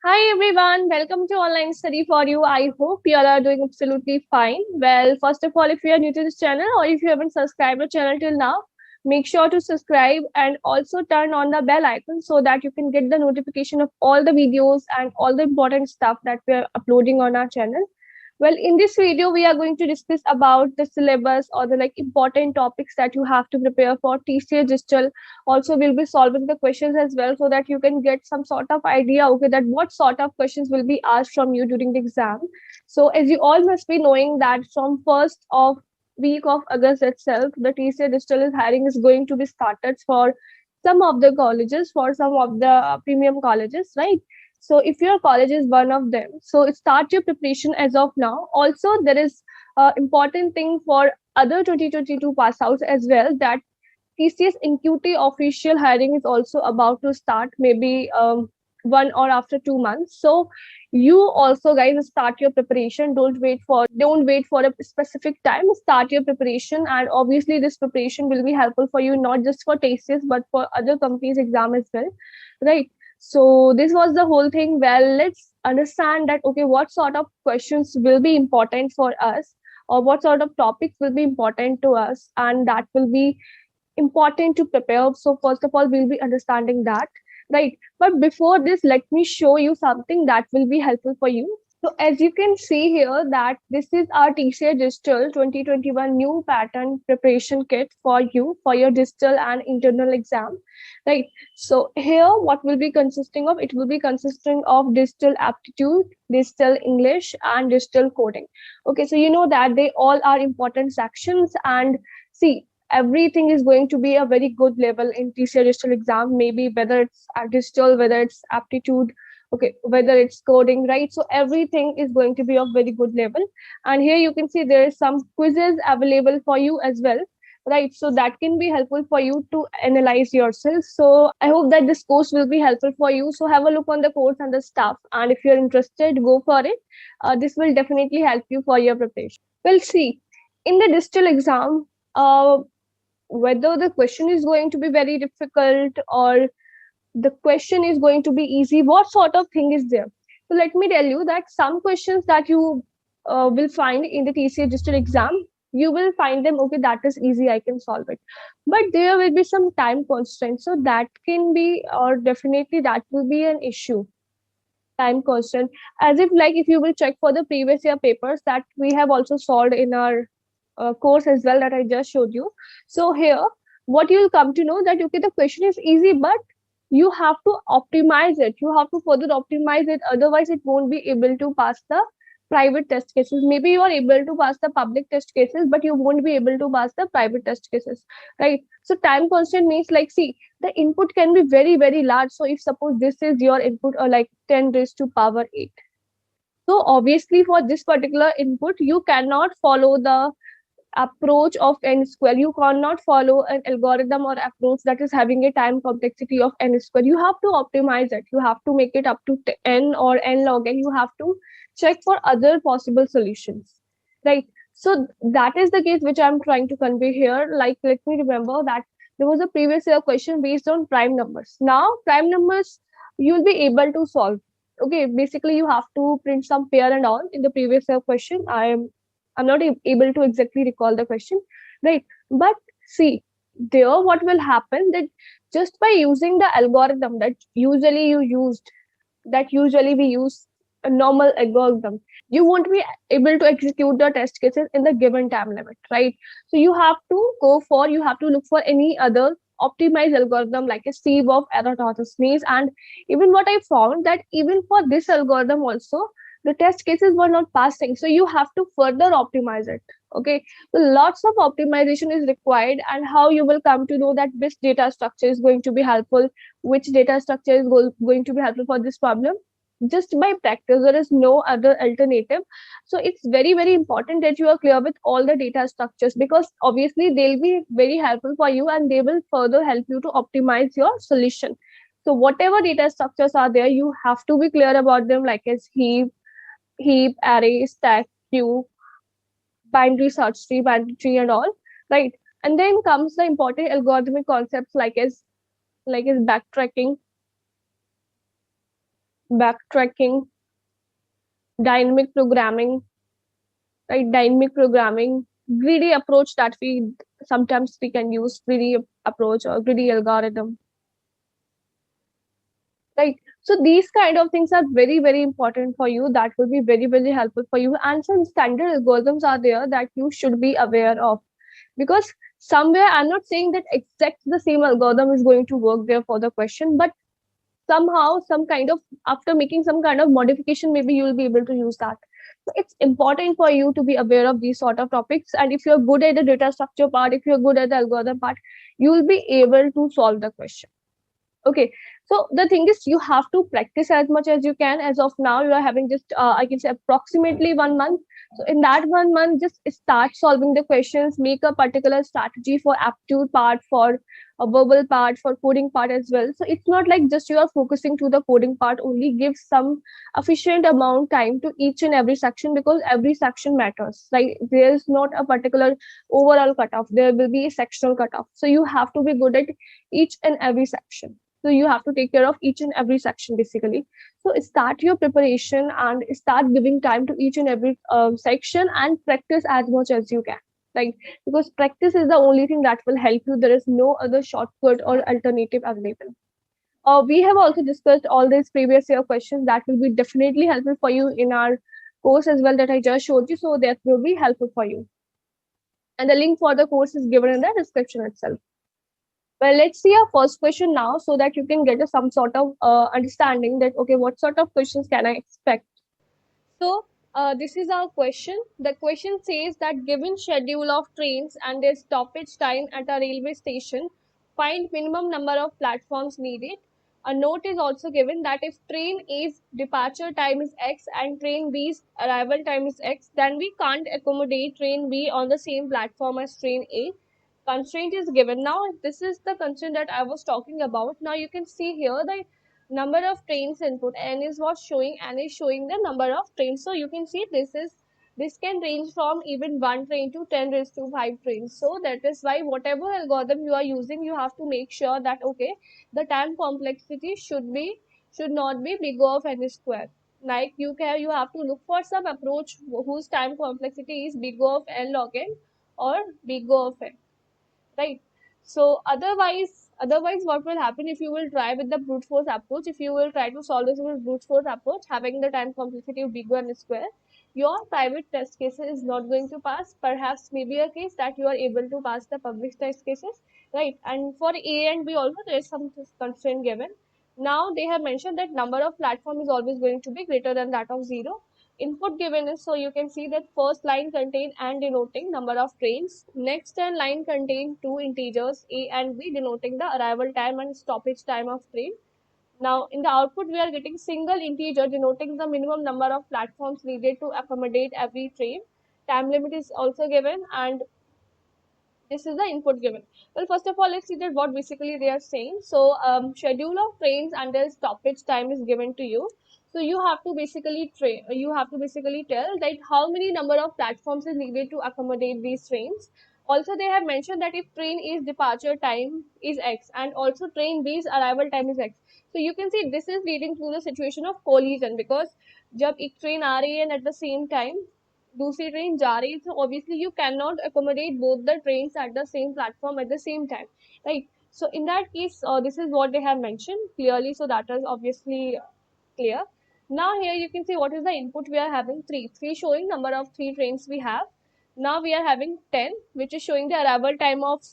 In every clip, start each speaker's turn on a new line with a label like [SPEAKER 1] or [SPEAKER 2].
[SPEAKER 1] Hi everyone, welcome to Online Study for You. I hope you all are doing absolutely fine. Well, first of all, if you are new to this channel or if you haven't subscribed the channel till now, make sure to subscribe and also turn on the bell icon so that you can get the notification of all the videos and all the important stuff that we are uploading on our channel. Well, in this video, we are going to discuss about the syllabus or the important topics that you have to prepare for TCA Digital. Also, we'll be solving the questions as well so that you can get some sort of idea, okay, that what sort of questions will be asked from you during the exam. So, as you all must be knowing that from first of week of August itself, the TCA Digital is hiring is going to be started for some of the colleges, for some of the premium colleges, right? So if your college is one of them, so start your preparation as of now. Also, there is important thing for other 2022 pass outs as well, that TCS NQT official hiring is also about to start, maybe 1 or after 2 months. So you also guys start your preparation. Don't wait for a specific time. Start your preparation, and obviously this preparation will be helpful for you not just for TCS but for other companies' exam as well, right? So this was the whole thing. Well, let's understand that okay, what sort of questions will be important for us, or what sort of topics will be important to us, and that will be important to prepare. So first of all, we'll be understanding that, right? But before this, let me show you something that will be helpful for you. So as you can see here that this is our TCA Digital 2021 new pattern preparation kit for you for your digital and internal exam, right? So here what will be consisting of? It will be consisting of digital aptitude, digital English and digital coding. Okay, so you know that they all are important sections, and see, everything is going to be a very good level in TCA digital exam, maybe whether it's digital, whether it's aptitude, okay, whether it's coding, right? So everything is going to be of very good level. And here you can see there is some quizzes available for you as well, right? So that can be helpful for you to analyze yourself. So I hope that this course will be helpful for you. So have a look on the course and the stuff, and if you're interested, go for it. This will definitely help you for your preparation. We'll see in the digital exam, uh, whether the question is going to be very difficult or the question is going to be easy, what sort of thing is there. So let me tell you that some questions that you will find in the TCA digital exam, you will find them, okay, that is easy, I can solve it. But there will be some time constraints, so that can be, or definitely that will be an issue. Time constant, as if like if you will check for the previous year papers that we have also solved in our course as well that I just showed you. So here, what you'll come to know that okay, the question is easy, but you have to optimize it. You have to further optimize it. Otherwise, it won't be able to pass the private test cases. Maybe you are able to pass the public test cases, but you won't be able to pass the private test cases, right? So time constant means like, see, the input can be very, very large. So if suppose this is your input or like 10 raised to power 8. So obviously for this particular input, you cannot follow the approach of n square. You cannot follow an algorithm or approach that is having a time complexity of n square. You have to optimize it. You have to make it up to n or n log n. You have to check for other possible solutions, right? So that is the case which I'm trying to convey here. Like, let me remember that there was a previous year question based on prime numbers. Now, prime numbers you'll be able to solve. Okay, basically you have to print some pair and all in the previous year question. I'm not able to exactly recall the question, right? But see, there what will happen that just by using the algorithm that usually we use a normal algorithm, you won't be able to execute the test cases in the given time limit, right? So you have to look for any other optimized algorithm like a sieve of Eratosthenes. And even what I found that even for this algorithm also, the test cases were not passing. So you have to further optimize it. Okay. So lots of optimization is required, and how you will come to know that which data structure is going to be helpful, which data structure is going to be helpful for this problem, just by practice. There is no other alternative. So it's very, very important that you are clear with all the data structures, because obviously they'll be very helpful for you and they will further help you to optimize your solution. So whatever data structures are there, you have to be clear about them, like as heap, array, stack, queue, binary search tree, binary tree, and all, right? And then comes the important algorithmic concepts like as backtracking, backtracking, dynamic programming, right? Dynamic programming, greedy approach that we sometimes we can use greedy approach or greedy algorithm, right? So these kind of things are very, very important for you. That will be very, very helpful for you. And some standard algorithms are there that you should be aware of, because somewhere I'm not saying that exact the same algorithm is going to work there for the question, but somehow some kind of, after making some kind of modification, maybe you will be able to use that. So it's important for you to be aware of these sort of topics, and if you're good at the data structure part, if you're good at the algorithm part, you will be able to solve the question. Okay, so the thing is, you have to practice as much as you can. As of now, you are having just, I can say, approximately 1 month. So in that 1 month, just start solving the questions, make a particular strategy for aptitude part, for a verbal part, for coding part as well. So it's not like just you are focusing to the coding part only. Give some efficient amount time to each and every section, because every section matters. Like there is not a particular overall cutoff. There will be a sectional cutoff. So you have to be good at each and every section. So you have to take care of each and every section basically. So start your preparation and start giving time to each and every section, and practice as much as you can. Like, because practice is the only thing that will help you. There is no other shortcut or alternative available. We have also discussed all these previous year questions that will be definitely helpful for you in our course as well that I just showed you. So that will be helpful for you. And the link for the course is given in the description itself. Well, let's see our first question now, so that you can get some sort of understanding that, okay, what sort of questions can I expect? So, this is our question. The question says that given schedule of trains and their stoppage time at a railway station, find minimum number of platforms needed. A note is also given that if train A's departure time is X and train B's arrival time is X, then we can't accommodate train B on the same platform as train A. Constraint is given. Now, this is the constraint that I was talking about. Now, you can see here the number of trains input. N is what showing, N is showing the number of trains. So you can see this can range from even 1 train to 10 raised to 5 trains. So that is why whatever algorithm you are using, you have to make sure that, okay, the time complexity should not be big of n square. Like you have to look for some approach whose time complexity is big of n log n or big of n, right? So otherwise what will happen if you will try with the brute force approach, if you will try to solve this with brute force approach having the time complexity of big one square, your private test cases is not going to pass. Perhaps maybe a case that you are able to pass the public test cases, right? And for A and B also there is some constraint given. Now they have mentioned that number of platform is always going to be greater than that of 0. Input given is, so you can see that first line contain and denoting number of trains. Next line contain two integers A and B denoting the arrival time and stoppage time of train. Now in the output we are getting single integer denoting the minimum number of platforms needed to accommodate every train. Time limit is also given, and this is the input given. Well, first of all, let's see that what basically they are saying. So, schedule of trains and their stoppage time is given to you. So you have to basically tell that how many number of platforms is needed to accommodate these trains. Also, they have mentioned that if train A's departure time is X and also train B's arrival time is X. So you can see this is leading to the situation of collision, because जब एक train आ रही है and at the same time दूसरी train जा रही है, so obviously you cannot accommodate both the trains at the same platform at the same time, right? So in that case, this is what they have mentioned clearly, so that is obviously clear. Now here you can see what is the input. We are having three showing number of three trains we have. Now we are having 10, which is showing the arrival time of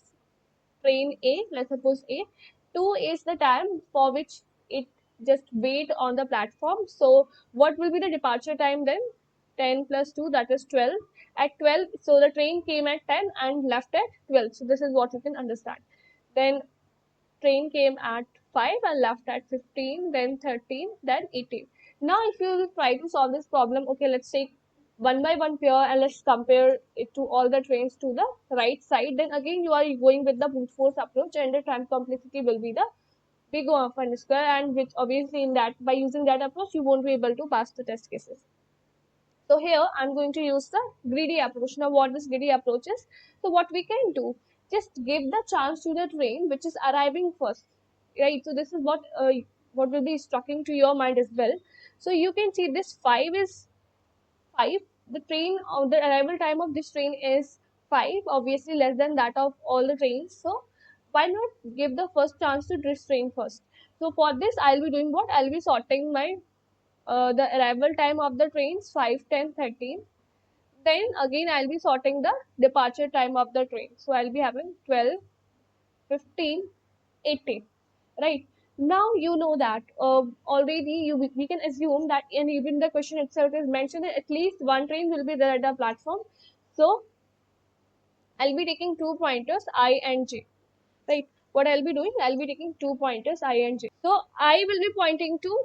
[SPEAKER 1] train A, let's suppose A. 2 is the time for which it just wait on the platform. So what will be the departure time then? 10 plus 2, that is 12. At 12, so the train came at 10 and left at 12. So this is what you can understand. Then train came at 5 and left at 15, then 13, then 18. Now if you try to solve this problem, okay, let's take one by one pair and let's compare it to all the trains to the right side. Then again you are going with the brute force approach, and the time complexity will be the big O of n square, and which obviously in that, by using that approach, you won't be able to pass the test cases. So here I'm going to use the greedy approach. Now what this greedy approach is, so what we can do, just give the chance to the train which is arriving first, right? So this is what what will be striking to your mind as well. So you can see this 5 is 5. The train of the arrival time of this train is 5, obviously less than that of all the trains. So why not give the first chance to this train first? So for this, I'll be doing what? I'll be sorting my the arrival time of the trains 5, 10, 13. Then again, I'll be sorting the departure time of the train. So I'll be having 12, 15, 18. Right. Now you know that already we can assume that, and even the question itself is mentioned that at least one train will be there at the platform. So I'll be taking 2 pointers I and J. Right. What I'll be doing, I'll be taking 2 pointers I and J. So I will be pointing to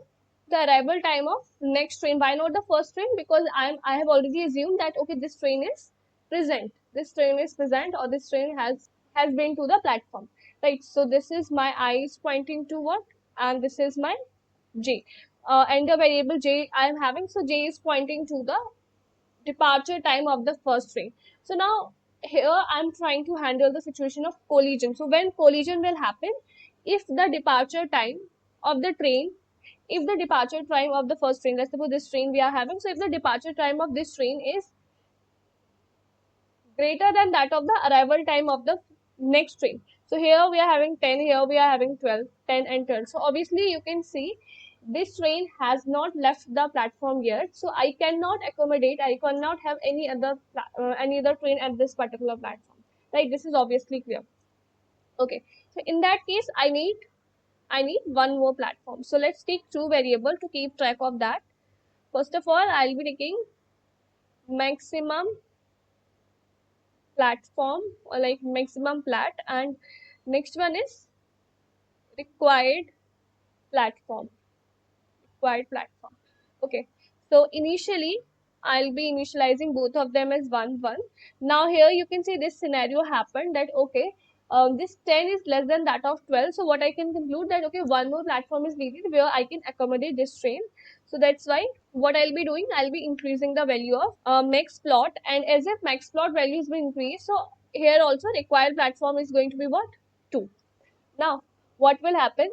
[SPEAKER 1] the arrival time of next train. Why not the first train? Because I have already assumed that okay, this train is present. This train is present, or this train has been to the platform. Right. So this is my I is pointing to what, and this is my J. And the variable J I am having. So J is pointing to the departure time of the first train. So now here I'm trying to handle the situation of collision. So when collision will happen, if the departure time of the train, if the departure time of the first train, let's suppose this train we are having, so if the departure time of this train is greater than that of the arrival time of the next train. So here we are having 10, here we are having 12, 10 and 12. So obviously you can see this train has not left the platform yet. So I cannot accommodate, I cannot have any other train at this particular platform. Right, this is obviously clear. Okay, so in that case, I need one more platform. So let's take two variable to keep track of that. First of all, I'll be taking maximum platform, or like maximum plat, and next one is required platform. Okay, so initially I'll be initializing both of them as 1 1. Now here you can see this scenario happened that okay, this 10 is less than that of 12. So what I can conclude that okay, one more platform is needed where I can accommodate this train. So that's why what I'll be doing, I'll be increasing the value of max plot, and as if max plot values will increase, so here also required platform is going to be what, 2. Now what will happen,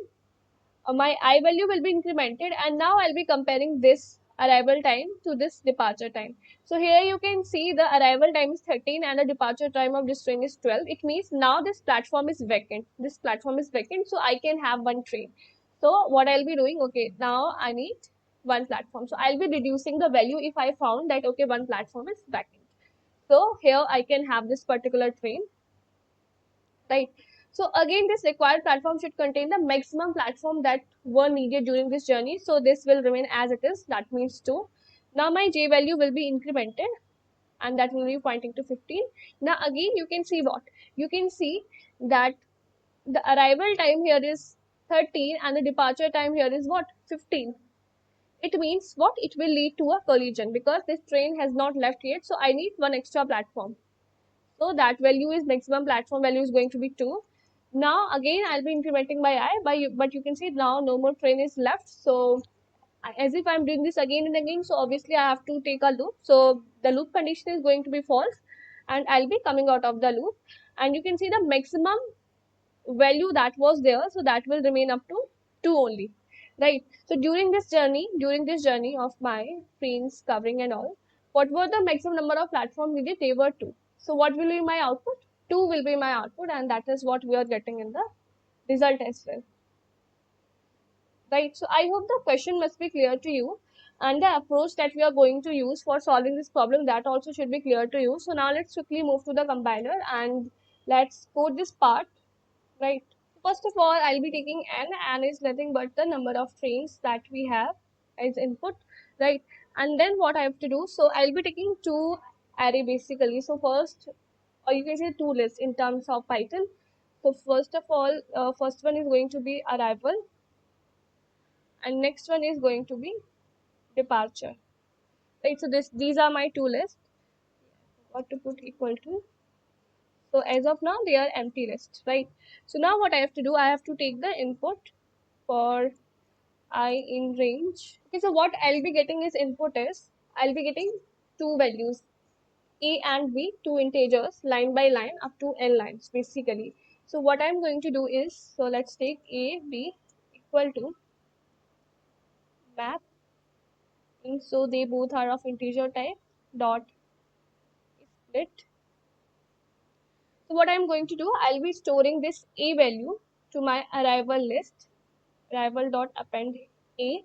[SPEAKER 1] my I value will be incremented, and now I'll be comparing this arrival time to this departure time. So here you can see the arrival time is 13 and the departure time of this train is 12. It means now this platform is vacant. This platform is vacant, so I can have one train. So what I'll be doing, okay, now I need one platform. So I'll be reducing the value if I found that okay, one platform is vacant. So here I can have this particular train, right? So again, this required platform should contain the maximum platform that were needed during this journey. So this will remain as it is, that means 2. Now my J value will be incremented, and that will be pointing to 15. Now again, you can see what? You can see that the arrival time here is 13 and the departure time here is what? 15. It means what? It will lead to a collision because this train has not left yet. So I need one extra platform. So that value is maximum platform value is going to be 2. Now again I'll be incrementing by I, but you can see now no more train is left. So as if I'm doing this again and again, so obviously I have to take a loop. So the loop condition is going to be false, and I'll be coming out of the loop, and you can see the maximum value that was there, so that will remain up to 2 only, right? So during this journey of my trains covering and all, what were the maximum number of platforms needed? They were 2. So what will be my output? 2 will be my output, and that is what we are getting in the result as well, right? So I hope the question must be clear to you, and the approach that we are going to use for solving this problem, that also should be clear to you. So now let's quickly move to the compiler and let's code this part, right? First of all, I'll be taking n is nothing but the number of trains that we have as input, right? And then what I have to do, so I'll be taking two array basically. So first, or you can say two lists in terms of Python. So first of all, first one is going to be arrival, and next one is going to be departure, right? So these are my two lists. What to put equal to? So as of now, they are empty lists, right? So now what I have to do, I have to take the input for I in range. Okay, so what I'll be getting is input is, I'll be getting two values, A and B, two integers, line by line up to n lines basically. So what I'm going to do is, so let's take A, B equal to, map, so they both are of integer type, dot split. So what I'm going to do, I'll be storing this a value to my arrival list, arrival dot append a,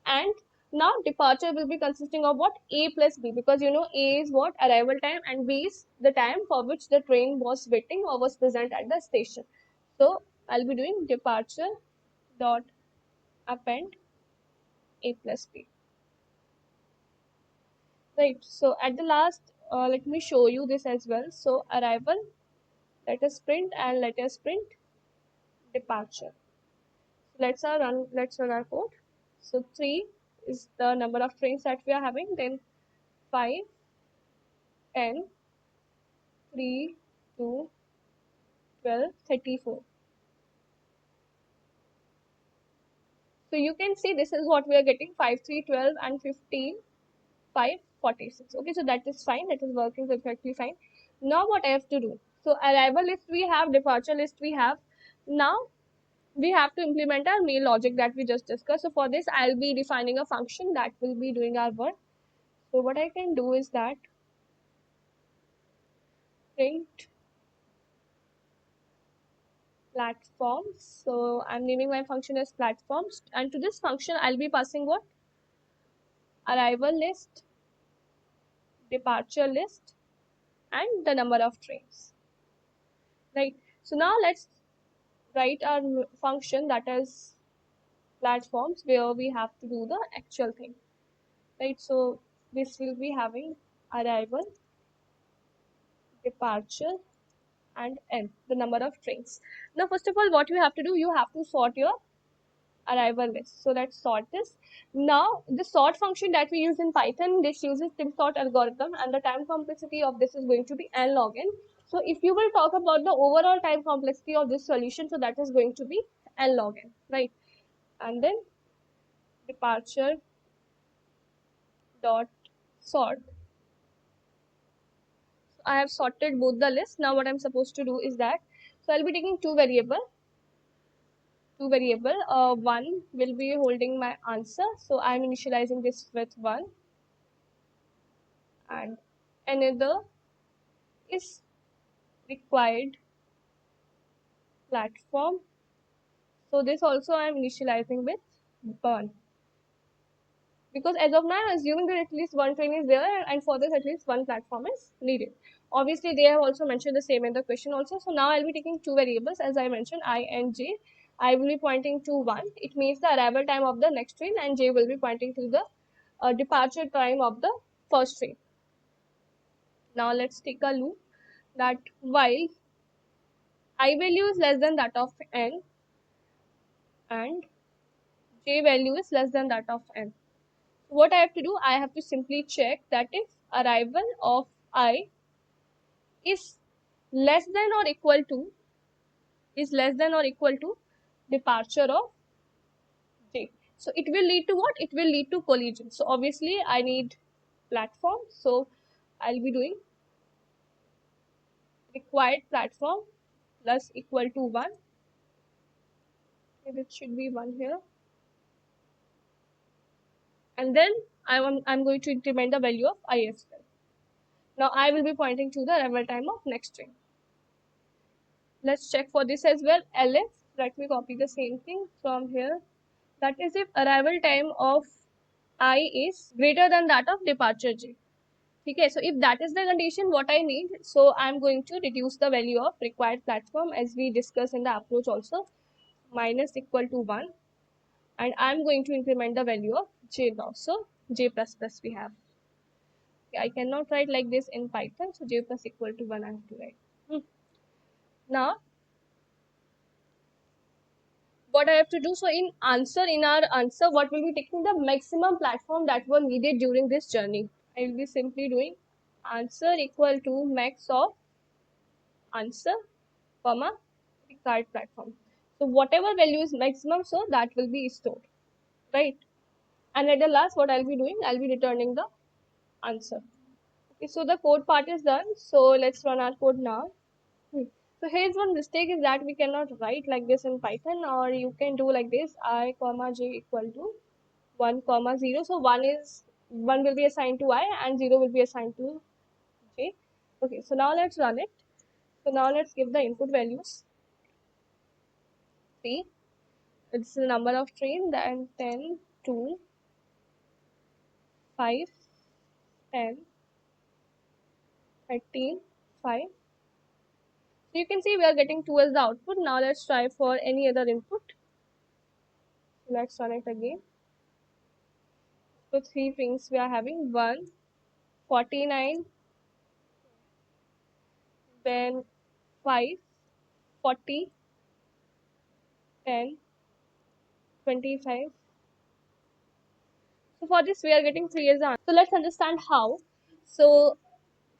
[SPEAKER 1] and now departure will be consisting of what, a plus b, because you know a is what, arrival time, and b is the time for which the train was waiting or was present at the station. So I'll be doing departure dot append a plus b. Right, so at the last, let me show you this as well. So arrival, let us print, and let us print departure. Let's run our code. So 3 is the number of trains that we are having, then 5, 10, 3, 2, 12, 34. So you can see this is what we are getting, 5, 3, 12, and 15, 5, 46. Okay, so that is fine, that is working perfectly fine. Now what I have to do, so arrival list we have, departure list we have. Now we have to implement our main logic that we just discussed. So for this, I'll be defining a function that will be doing our work. So what I can do is that print platforms. So I'm naming my function as platforms, and to this function I'll be passing what, arrival list, departure list, and the number of trains. Right. So now let's write our function that is platforms, where we have to do the actual thing. Right. So this will be having arrival, departure, and n, the number of trains. Now first of all, what you have to do, you have to sort your arrival list. So let's sort this. Now the sort function that we use in Python, this uses sim sort algorithm, and the time complexity of this is going to be n log n. So if you will talk about the overall time complexity of this solution, so that is going to be n log n, right? And then departure dot sort. So I have sorted both the lists. Now what I'm supposed to do is that, so I'll be taking two variable. One will be holding my answer, so I'm initializing this with 1, and another is required platform, so this also I'm initializing with 1, because as of now I'm assuming that at least one train is there, and for this at least one platform is needed. Obviously they have also mentioned the same in the question also. So now I'll be taking two variables, as I mentioned, I and j. I will be pointing to 1, it means the arrival time of the next train, and j will be pointing to the departure time of the first train. Now let's take a loop that while I value is less than that of n and j value is less than that of n, what I have to do, I have to simply check that if arrival of I is less than or equal to departure of j. So it will lead to what? It will lead to collision. So obviously I need platform. So I'll be doing required platform plus equal to 1. It should be 1 here. And then I'm going to increment the value of I as well. Now I will be pointing to the arrival time of next train. Let's check for this as well. Elif, let me copy the same thing from here. That is if arrival time of I is greater than that of departure j. Okay, so if that is the condition, what I need, so I'm going to reduce the value of required platform as we discussed in the approach also, minus equal to 1, and I'm going to increment the value of j now. So j plus plus we have. Okay, I cannot write like this in Python, so j plus equal to 1 I have to write. Now what I have to do, so in our answer, what will be taking the maximum platform that were needed during this journey. I will be simply doing answer equal to max of answer, comma, required platform. So whatever value is maximum, so that will be stored, right? And at the last, what I'll be doing, I'll be returning the answer. Okay, so the code part is done. So let's run our code now. So here's one mistake is that we cannot write like this in Python, or you can do like this, I comma j equal to 1 comma 0. So 1 will be assigned to I and 0 will be assigned to j. Okay, so now let's run it. So now let's give the input values. 3, it's the number of train, then 10, 2, 5, 10, 13, 5. So you can see we are getting 2 as the output. Now let's try for any other input. Let's run it again. So 3 things we are having 1, 49, then 5, 40, 10, 25. So for this we are getting 3 as the answer. So let's understand how. So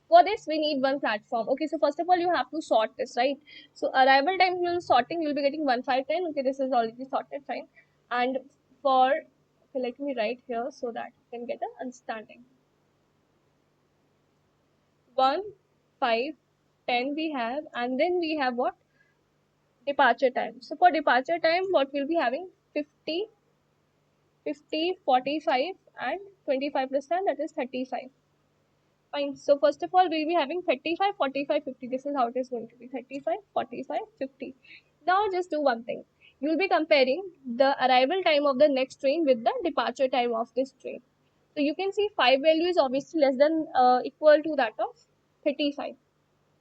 [SPEAKER 1] for this we need one platform. Okay, so first of all you have to sort this, right? So arrival time you'll sorting, you'll be getting 1, 5, 10. Okay, this is already sorted, fine. And for, okay, let me write here so that you can get an understanding. 1, 5, 10 we have, and then we have what? Departure time. So for departure time, what we'll be having? 50, 50, 45 and 25%, that is 35. Fine. So first of all, we'll be having 35, 45, 50. This is how it is going to be. 35, 45, 50. Now just do one thing. You'll be comparing the arrival time of the next train with the departure time of this train. So you can see 5 value is obviously less than equal to that of 35.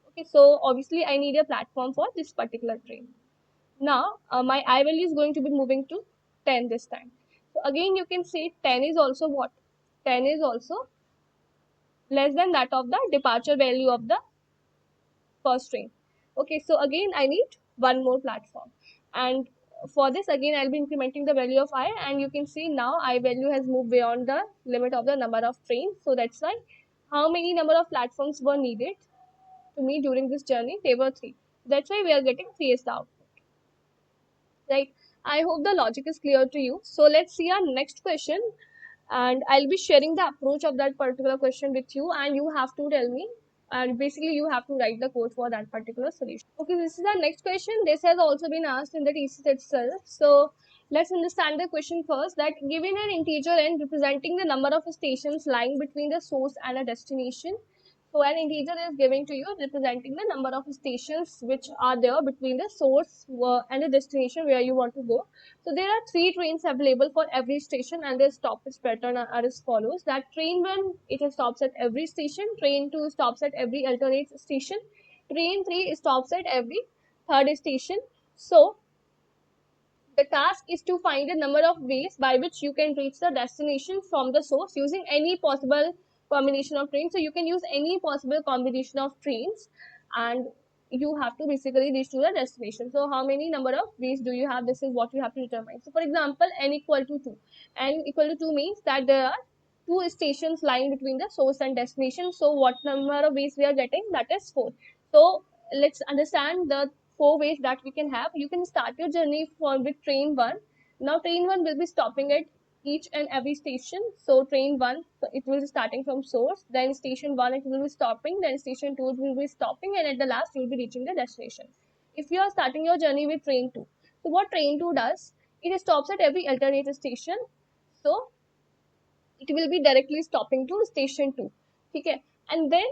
[SPEAKER 1] Okay, so obviously I need a platform for this particular train. Now my I value is going to be moving to 10 this time. So again you can say 10 is also what? 10 is also less than that of the departure value of the first train. Okay, so again I need one more platform, and for this again I'll be incrementing the value of I, and you can see now I value has moved beyond the limit of the number of trains. So that's why how many number of platforms were needed to me during this journey? They were 3. That's why we are getting 3 as the output, right? I hope the logic is clear to you. So let's see our next question, and I'll be sharing the approach of that particular question with you, and you have to tell me, and basically you have to write the code for that particular solution. Okay, this is the next question. This has also been asked in the thesis itself. So let's understand the question first, that given an integer n representing the number of stations lying between the source and a destination. So an integer is given to you representing the number of stations which are there between the source and the destination where you want to go. So there are 3 trains available for every station, and their stoppage pattern are as follows: that train 1, it stops at every station, train 2 stops at every alternate station, train 3 stops at every third station. So the task is to find a number of ways by which you can reach the destination from the source using any possible combination of trains. So you can use any possible combination of trains, and you have to basically reach to the destination. So how many number of ways do you have? This is what you have to determine. So for example, n equal to 2. N equal to 2 means that there are 2 stations lying between the source and destination. So what number of ways we are getting? That is 4. So let's understand the 4 ways that we can have. You can start your journey with train 1. Now train 1 will be stopping at each and every station. So train 1, it will be starting from source, then station 1 it will be stopping, then station 2 it will be stopping, and at the last you will be reaching the destination. If you are starting your journey with train 2, so what train 2 does, it stops at every alternate station. So it will be directly stopping to station 2. Okay, and then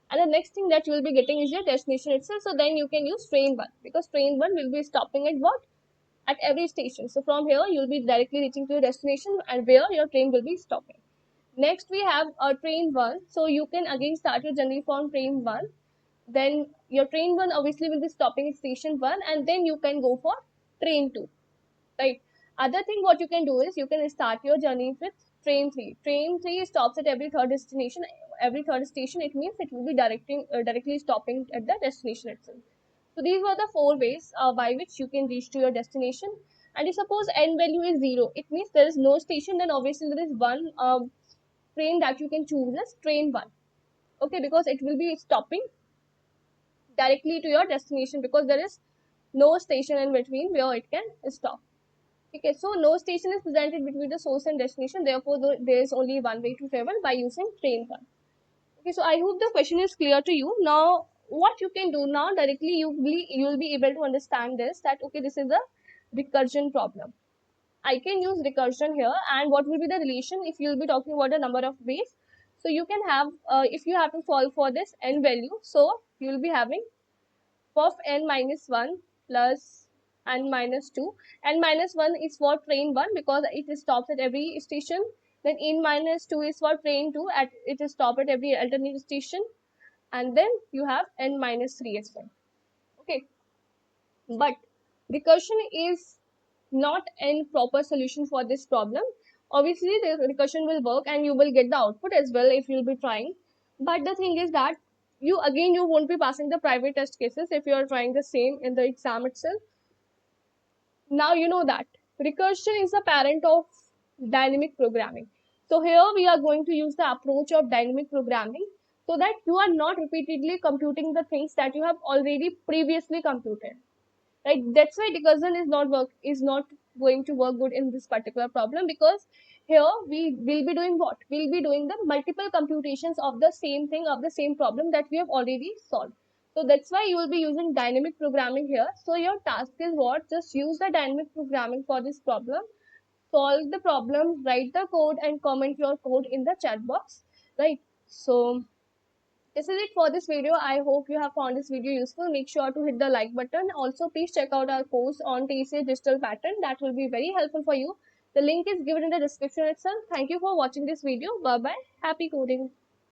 [SPEAKER 1] and the next thing that you will be getting is your destination itself. So then you can use train 1, because train 1 will be stopping at what? At every station. So from here you will be directly reaching to your destination and where your train will be stopping. Next we have a train 1. So you can again start your journey from train 1. Then your train 1 obviously will be stopping at station 1, and then you can go for train 2, right? Other thing what you can do is you can start your journey with train 3. Train 3 stops at every third destination. Every third station, it means it will be directly stopping at the destination itself. So these were the 4 ways by which you can reach to your destination. And if suppose n value is 0, it means there is no station, then obviously there is one train that you can choose as train 1. Okay, because it will be stopping directly to your destination, because there is no station in between where it can stop. Okay, so no station is presented between the source and destination. Therefore, there is only one way to travel, by using train 1. Okay, so I hope the question is clear to you. Now, what you can do now directly, you will be able to understand this, that okay, this is a recursion problem. I can use recursion here. And what will be the relation if you'll be talking about the number of ways? So you can have, if you have to solve for this n value, so you'll be having of n minus 1 plus n minus 2. N minus 1 is for train 1 because it stops at every station. Then n minus 2 is for train 2, at it is stop at every alternate station. And then you have n minus 3 as well. Okay, but recursion is not a proper solution for this problem. Obviously the recursion will work and you will get the output as well if you'll be trying, but the thing is that you won't be passing the private test cases if you are trying the same in the exam itself. Now you know that recursion is a parent of dynamic programming. So here we are going to use the approach of dynamic programming so that you are not repeatedly computing the things that you have already previously computed. Right? That's why recursion is not going to work good in this particular problem, because here we will be doing what? We'll be doing the multiple computations of the same thing, of the same problem that we have already solved. So that's why you will be using dynamic programming here. So your task is what? Just use the dynamic programming for this problem. Solve the problem, write the code and comment your code in the chat box. Right? So this is it for this video. I hope you have found this video useful. Make sure to hit the like button. Also, please check out our course on TCS Digital Pattern. That will be very helpful for you. The link is given in the description itself. Thank you for watching this video. Bye bye. Happy coding.